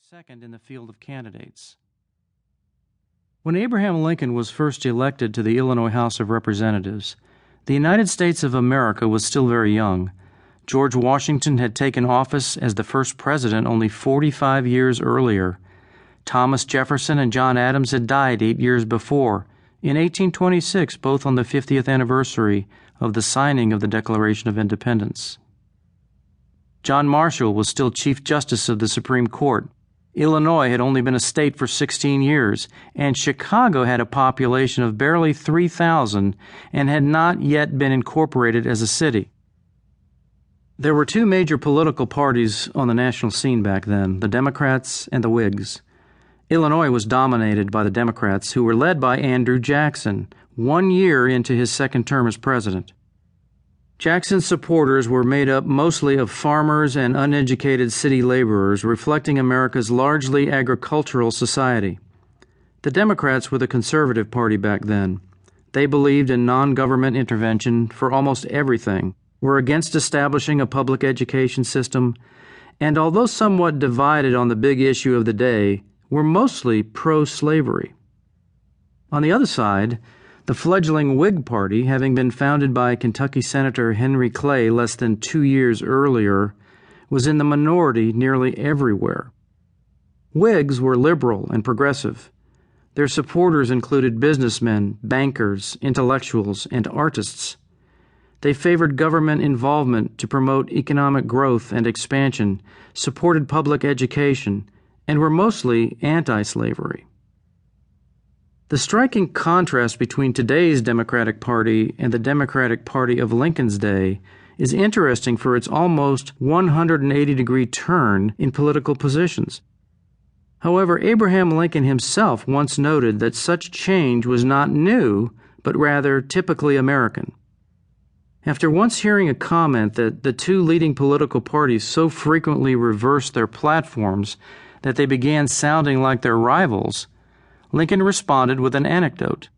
second in the field of candidates. When Abraham Lincoln was first elected to the Illinois House of Representatives, the United States of America was still very young. George Washington had taken office as the first president only 45 years earlier. Thomas Jefferson and John Adams had died 8 years before, in 1826, both on the 50th anniversary of the signing of the Declaration of Independence. John Marshall was still Chief Justice of the Supreme Court. Illinois had only been a state for 16 years, and Chicago had a population of barely 3,000 and had not yet been incorporated as a city. There were two major political parties on the national scene back then, the Democrats and the Whigs. Illinois was dominated by the Democrats, who were led by Andrew Jackson, 1 year into his second term as president. Jackson's supporters were made up mostly of farmers and uneducated city laborers, reflecting America's largely agricultural society. The Democrats were the conservative party back then. They believed in non-government intervention for almost everything, were against establishing a public education system, and although somewhat divided on the big issue of the day, were mostly pro-slavery. On the other side, the fledgling Whig Party, having been founded by Kentucky Senator Henry Clay less than 2 years earlier, was in the minority nearly everywhere. Whigs were liberal and progressive. Their supporters included businessmen, bankers, intellectuals, and artists. They favored government involvement to promote economic growth and expansion, supported public education, and were mostly anti-slavery. The striking contrast between today's Democratic Party and the Democratic Party of Lincoln's day is interesting for its almost 180-degree turn in political positions. However, Abraham Lincoln himself once noted that such change was not new, but rather typically American. After once hearing a comment that the two leading political parties so frequently reversed their platforms that they began sounding like their rivals, Lincoln responded with an anecdote.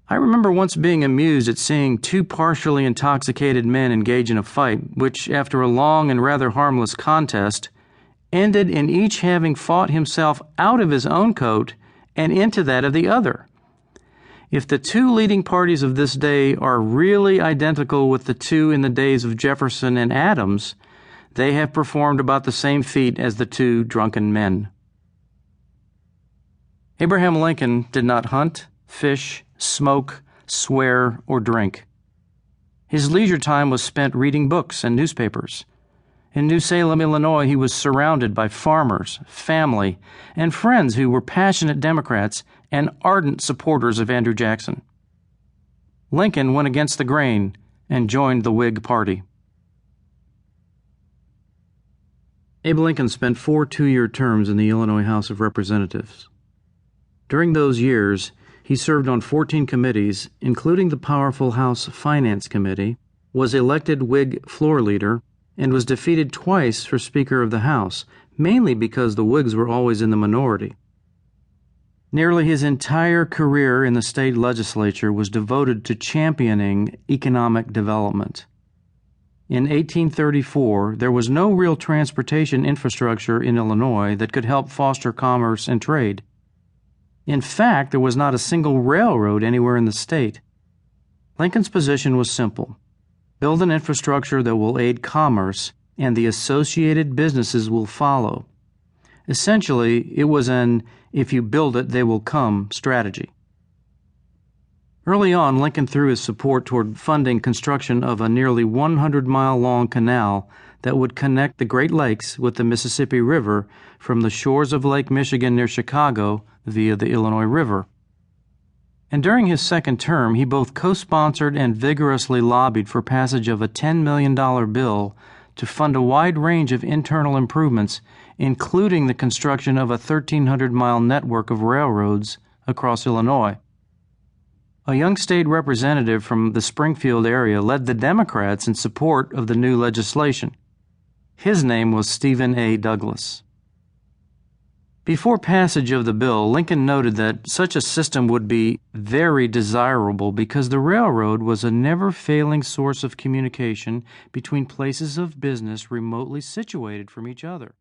"I remember once being amused at seeing two partially intoxicated men engage in a fight, which, after a long and rather harmless contest, ended in each having fought himself out of his own coat and into that of the other. If the two leading parties of this day are really identical with the two in the days of Jefferson and Adams, they have performed about the same feat as the two drunken men." Abraham Lincoln did not hunt, fish, smoke, swear, or drink. His leisure time was spent reading books and newspapers. In New Salem, Illinois, he was surrounded by farmers, family, and friends who were passionate Democrats and ardent supporters of Andrew Jackson. Lincoln went against the grain and joined the Whig Party. Abe Lincoln spent 4 two-year terms in the Illinois House of Representatives. During those years, he served on 14 committees, including the powerful House Finance Committee, was elected Whig floor leader, and was defeated twice for Speaker of the House, mainly because the Whigs were always in the minority. Nearly his entire career in the state legislature was devoted to championing economic development. In 1834, there was no real transportation infrastructure in Illinois that could help foster commerce and trade. In fact, there was not a single railroad anywhere in the state. Lincoln's position was simple: build an infrastructure that will aid commerce, and the associated businesses will follow. Essentially, it was an "if you build it, they will come" strategy. Early on, Lincoln threw his support toward funding construction of a nearly 100-mile-long canal that would connect the Great Lakes with the Mississippi River from the shores of Lake Michigan near Chicago via the Illinois River. And during his second term, he both co-sponsored and vigorously lobbied for passage of a $10 million bill to fund a wide range of internal improvements, including the construction of a 1,300-mile network of railroads across Illinois. A young state representative from the Springfield area led the Democrats in support of the new legislation. His name was Stephen A. Douglas. Before passage of the bill, Lincoln noted that such a system would be very desirable because the railroad was a never-failing source of communication between places of business remotely situated from each other.